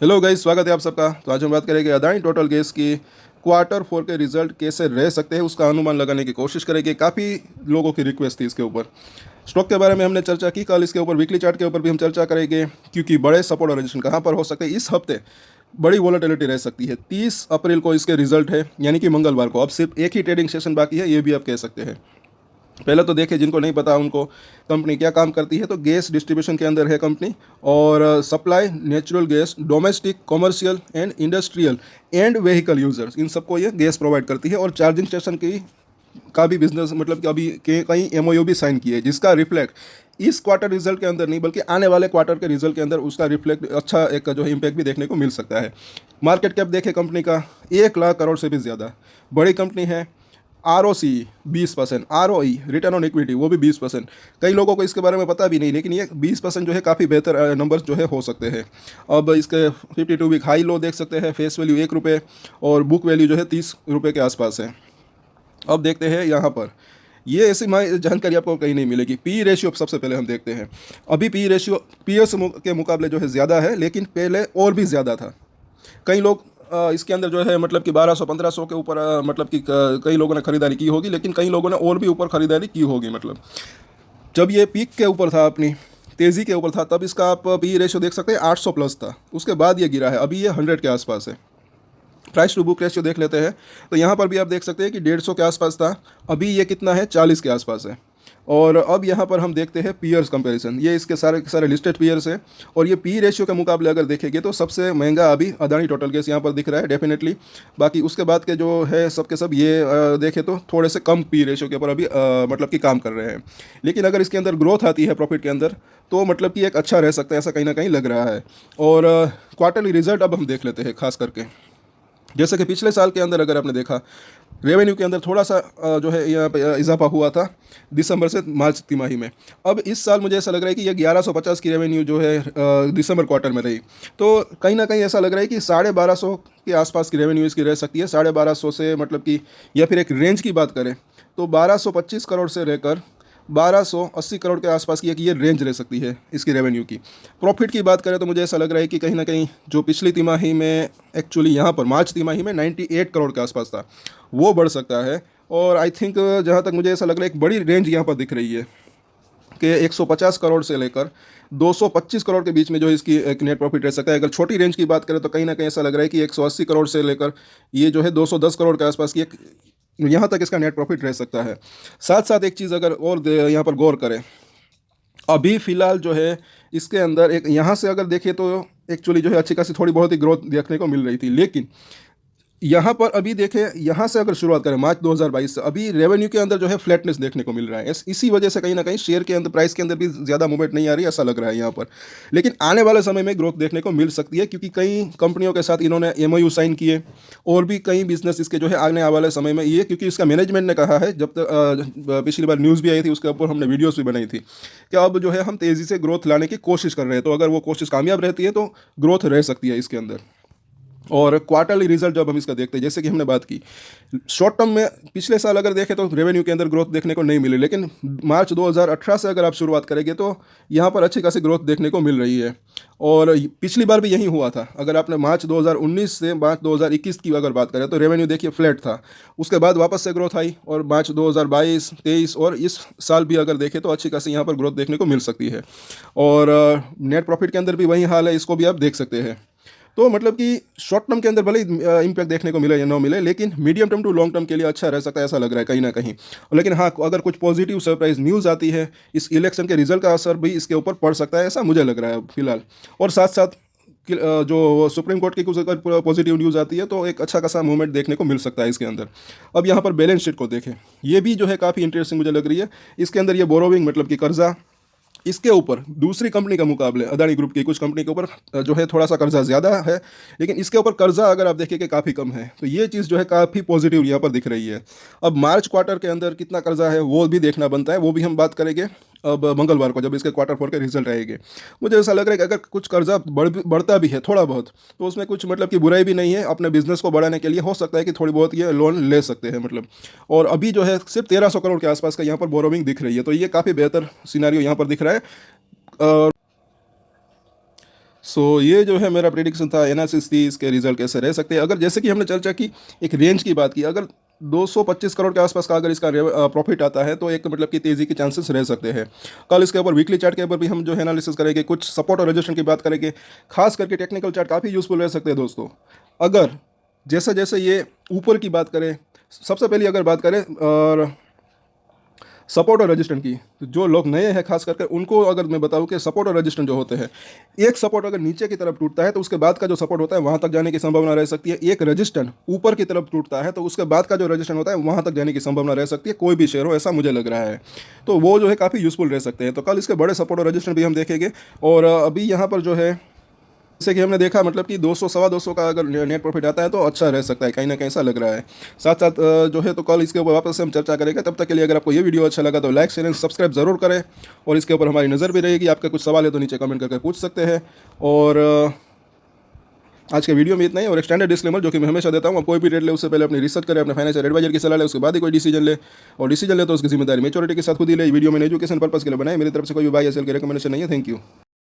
Hello guys, स्वागत है आप सबका। तो आज हम बात करेंगे अदानी टोटल गैस की क्वार्टर 4 के रिजल्ट कैसे रह सकते हैं, उसका अनुमान लगाने की कोशिश करेंगे। काफ़ी लोगों की रिक्वेस्ट थी इसके ऊपर। स्टॉक के बारे में हमने चर्चा की, कल इसके ऊपर वीकली चार्ट के ऊपर भी हम चर्चा करेंगे, क्योंकि बड़े सपोर्ट और रेजिस्टेंस कहाँ पर हो सकते हैं। इस हफ्ते बड़ी वॉलेटिलिटी रह सकती है। 30 अप्रैल को इसके रिजल्ट है, यानी कि मंगलवार को। अब सिर्फ एक ही ट्रेडिंग सेशन बाकी है, ये भी आप कह सकते हैं। पहले तो देखें, जिनको नहीं पता उनको, कंपनी क्या काम करती है। तो गैस डिस्ट्रीब्यूशन के अंदर है कंपनी, और supply natural gas domestic, commercial and industrial and vehicle users, इन सबको ये गैस प्रोवाइड करती है। और चार्जिंग स्टेशन की का भी बिजनेस, मतलब कि अभी के कई एमओयू भी साइन किए, जिसका रिफ्लेक्ट इस क्वार्टर रिजल्ट के अंदर नहीं बल्कि आने वाले क्वार्टर के रिजल्ट के अंदर उसका रिफ्लेक्ट अच्छा एक जो है इम्पैक्ट भी देखने को मिल सकता है। मार्केट कैप देखें कंपनी का 1 लाख करोड़ से भी ज़्यादा बड़ी कंपनी है। R O C 20%, R O E return on equity वो भी 20%। कई लोगों को इसके बारे में पता भी नहीं, लेकिन ये 20% जो है काफ़ी बेहतर नंबर्स जो है हो सकते हैं। अब इसके 52 वीक हाई लो देख सकते हैं। फेस वैल्यू 1 रुपये और बुक वैल्यू जो है 30 रुपये के आसपास है। अब देखते हैं यहाँ पर, ये ऐसी जानकारी आपको कहीं नहीं मिलेगी। पी रेशियो सबसे पहले हम देखते हैं। अभी पी रेशियो पीएस के मुकाबले जो है ज़्यादा है, लेकिन पहले और भी ज़्यादा था। कई लोग इसके अंदर जो है मतलब कि 1200-1500 के ऊपर मतलब कि कई लोगों ने खरीदारी की होगी, लेकिन कई लोगों ने और भी ऊपर खरीदारी की होगी। मतलब जब ये पीक के ऊपर था, अपनी तेज़ी के ऊपर था, तब इसका आप पी रेशियो देख सकते हैं 800 प्लस था। उसके बाद ये गिरा है, अभी ये 100 के आसपास है। प्राइस टू बुक रेशियो देख लेते हैं, तो यहाँ पर भी आप देख सकते हैं कि 150 के आसपास था, अभी ये कितना है, 40 के आसपास है। और अब यहाँ पर हम देखते हैं पीयर्स कंपैरिजन, ये इसके सारे के सारे लिस्टेड पीयर्स है। और ये पी रेशियो के मुकाबले अगर देखेंगे तो सबसे महंगा अभी अदानी टोटल गैस यहाँ पर दिख रहा है डेफिनेटली। बाकी उसके बाद के जो है सब के सब ये देखें तो थोड़े से कम पी रेशियो के ऊपर अभी मतलब कि काम कर रहे हैं। लेकिन अगर इसके अंदर ग्रोथ आती है प्रॉफिट के अंदर, तो मतलब कि एक अच्छा रह सकता है, ऐसा कहीं ना कहीं लग रहा है। और क्वार्टरली रिजल्ट अब हम देख लेते हैं खास करके। जैसे कि पिछले साल के अंदर अगर आपने देखा, रेवेन्यू के अंदर थोड़ा सा जो है यहाँ पे इजाफा हुआ था दिसंबर से मार्च तिमाही में। अब इस साल मुझे ऐसा लग रहा है कि ये 1150 की रेवेन्यू जो है दिसंबर क्वार्टर में रही। तो कहीं ना कहीं ऐसा लग रहा है कि 1250 के आसपास की रेवेन्यू इसकी रह सकती है। 1250 से मतलब कि, या फिर एक रेंज की बात करें तो 1225 करोड़ से लेकर 1280 करोड़ के आसपास की एक ये रेंज रह सकती है इसकी रेवेन्यू की। प्रॉफिट की बात करें तो मुझे ऐसा लग रहा है कि कहीं ना कहीं जो पिछली तिमाही में, एक्चुअली यहाँ पर मार्च तिमाही में 98 करोड़ के आसपास था, वो बढ़ सकता है। और आई थिंक जहाँ तक मुझे ऐसा लग रहा है एक बड़ी रेंज यहाँ पर दिख रही है कि 150 करोड़ से लेकर 225 करोड़ के बीच में जो इसकी एक नेट प्रॉफिट रह सकता है। अगर छोटी रेंज की बात करें तो कहीं ना कहीं ऐसा लग रहा है कि 180 करोड़ से लेकर ये जो है 210 करोड़ के आसपास की एक, यहाँ तक इसका नेट प्रॉफिट रह सकता है। साथ साथ एक चीज़ अगर और यहाँ पर गौर करें, अभी फ़िलहाल जो है इसके अंदर एक यहाँ से अगर देखें तो एक्चुअली जो है अच्छी खासी थोड़ी बहुत ही ग्रोथ देखने को मिल रही थी। लेकिन यहाँ पर अभी देखें, यहाँ से अगर शुरुआत करें मार्च 2022 से, अभी रेवेन्यू के अंदर जो है फ्लैटनेस देखने को मिल रहा है। इसी वजह से कहीं ना कहीं शेयर के अंदर, प्राइस के अंदर भी ज़्यादा मूवमेंट नहीं आ रही, ऐसा लग रहा है यहाँ पर। लेकिन आने वाले समय में ग्रोथ देखने को मिल सकती है, क्योंकि कई कंपनियों के साथ इन्होंने एमओयू साइन किए, और भी कई बिजनेस इसके जो है आने वाले समय में ये, क्योंकि इसका मैनेजमेंट ने कहा है, जब तक पिछली बार न्यूज़ भी आई थी, उसके ऊपर हमने वीडियोज़ भी बनाई थी, कि अब जो है हम तेज़ी से ग्रोथ लाने की कोशिश कर रहे हैं। तो अगर वो कोशिश कामयाब रहती है तो ग्रोथ रह सकती है इसके अंदर। और क्वार्टरली रिजल्ट जब हम इसका देखते हैं, जैसे कि हमने बात की, शॉर्ट टर्म में पिछले साल अगर देखें तो रेवेन्यू के अंदर ग्रोथ देखने को नहीं मिली, लेकिन मार्च 2018 से अगर आप शुरुआत करेंगे तो यहाँ पर अच्छी खासी ग्रोथ देखने को मिल रही है। और पिछली बार भी यही हुआ था। अगर आपने मार्च 2019 से मार्च 2021 की अगर बात करें तो रेवेन्यू देखिए फ्लैट था, उसके बाद वापस से ग्रोथ आई, और मार्च 2022, 23 और इस साल भी अगर देखें तो अच्छी खासी यहाँ पर ग्रोथ देखने को मिल सकती है। और नेट प्रॉफिट के अंदर भी वही हाल है, इसको भी आप देख सकते हैं। तो मतलब कि शॉर्ट टर्म के अंदर भले ही इम्पैक्ट देखने को मिले या ना मिले, लेकिन medium term to long term के लिए अच्छा रह सकता है, ऐसा लग रहा है कहीं ना कहीं। लेकिन हाँ, अगर कुछ पॉजिटिव सरप्राइज न्यूज़ आती है, इस इलेक्शन के रिजल्ट का असर भी इसके ऊपर पड़ सकता है, ऐसा मुझे लग रहा है फिलहाल। और साथ साथ जो सुप्रीम कोर्ट की कुछ अगर पॉजिटिव न्यूज़ आती है तो एक अच्छा खासा मूवमेंट देखने को मिल सकता है इसके अंदर। अब यहाँ पर बैलेंस शीट को देखें, ये भी जो है काफ़ी इंटरेस्टिंग मुझे लग रही है। इसके अंदर ये बोरोविंग मतलब कि कर्जा, इसके ऊपर दूसरी कंपनी का मुकाबले अदानी ग्रुप की कुछ कंपनी के ऊपर जो है थोड़ा सा कर्जा ज़्यादा है, लेकिन इसके ऊपर कर्जा अगर आप देखें कि काफ़ी कम है, तो ये चीज़ जो है काफ़ी पॉजिटिव यहाँ पर दिख रही है। अब मार्च क्वार्टर के अंदर कितना कर्जा है वो भी देखना बनता है, वो भी हम बात करेंगे अब मंगलवार को, जब इसके क्वार्टर 4 के रिजल्ट आएंगे। मुझे ऐसा लग रहा है कि अगर कुछ कर्जा बढ़ता भी है थोड़ा बहुत, तो उसमें कुछ मतलब कि बुराई भी नहीं है। अपने बिजनेस को बढ़ाने के लिए हो सकता है कि थोड़ी बहुत ये लोन ले सकते हैं मतलब। और अभी जो है सिर्फ 1300 करोड़ के आसपास का यहाँ पर बोरोविंग दिख रही है, तो ये काफ़ी बेहतर सिनारियो यहाँ पर दिख रहा है। सो ये जो है मेरा प्रेडिक्शन था, एनालिसिस थी, इसके रिजल्ट कैसे रह सकते हैं। अगर जैसे कि हमने चर्चा की, एक रेंज की बात की, अगर 225 करोड़ के आसपास का अगर इसका प्रॉफिट आता है तो एक मतलब कि तेज़ी के चांसेस रह सकते हैं। कल इसके ऊपर वीकली चार्ट के ऊपर भी हम जो है एनालिसिस करेंगे, कुछ सपोर्ट और रेजिस्टेंस की बात करेंगे, खास करके टेक्निकल चार्ट काफ़ी यूजफुल रह सकते हैं दोस्तों। अगर जैसे जैसे ये ऊपर की बात करें, सबसे पहले अगर बात करें और सपोर्ट और रेजिस्टेंस की, तो जो लोग नए हैं खास करके उनको अगर मैं बताऊं कि सपोर्ट और रेजिस्टेंस जो होते हैं, एक सपोर्ट अगर नीचे की तरफ टूटता है तो उसके बाद का जो सपोर्ट होता है वहां तक जाने की संभावना रह सकती है। एक रेजिस्टेंस ऊपर की तरफ टूटता है तो उसके बाद का जो रेजिस्टेंस होता है वहां तक जाने की संभावना रह सकती है, कोई भी शेयर हो, ऐसा मुझे लग रहा है। तो वो जो है काफ़ी यूजफुल रह सकते हैं। तो कल इसके बड़े सपोर्ट और रेजिस्टेंस भी हम देखेंगे। और अभी यहाँ पर जो है, जैसे कि हमने देखा, मतलब कि 200 सवा 200 का अगर नेट प्रॉफिट आता है तो अच्छा रह सकता है, कहीं ना कहीं ऐसा लग रहा है। साथ साथ जो है तो कल इसके ऊपर वापस से हम चर्चा करेंगे। तब तक के लिए अगर आपको ये वीडियो अच्छा लगा तो लाइक शेयर एंड सब्सक्राइब जरूर करें, और इसके ऊपर हमारी नज़र भी रहेगी। आपका कुछ सवाल है तो नीचे कमेंट करके पूछ सकते हैं। और आज के वीडियो में इतना ही। और एक स्टैंडर्ड डिस्क्लेमर जो कि मैं हमेशा देता हूँ, आप कोई भी ट्रेड ले उससे पहले अपनी रिसर्च करें, अपने फाइनेंशियल एडवाइजर की सलाह ले, उसके बाद ही कोई डिसीजन ले। और डिसीजन ले तो उसकी जिम्मेदारी मेच्योरिटी के साथ खुद ही ले। वीडियो मैंने एजुकेशन पर्पस के लिए बनाई, मेरी तरफ से कोई भी बाय या सेल की रिकमेंडेशन नहीं है। Thank you.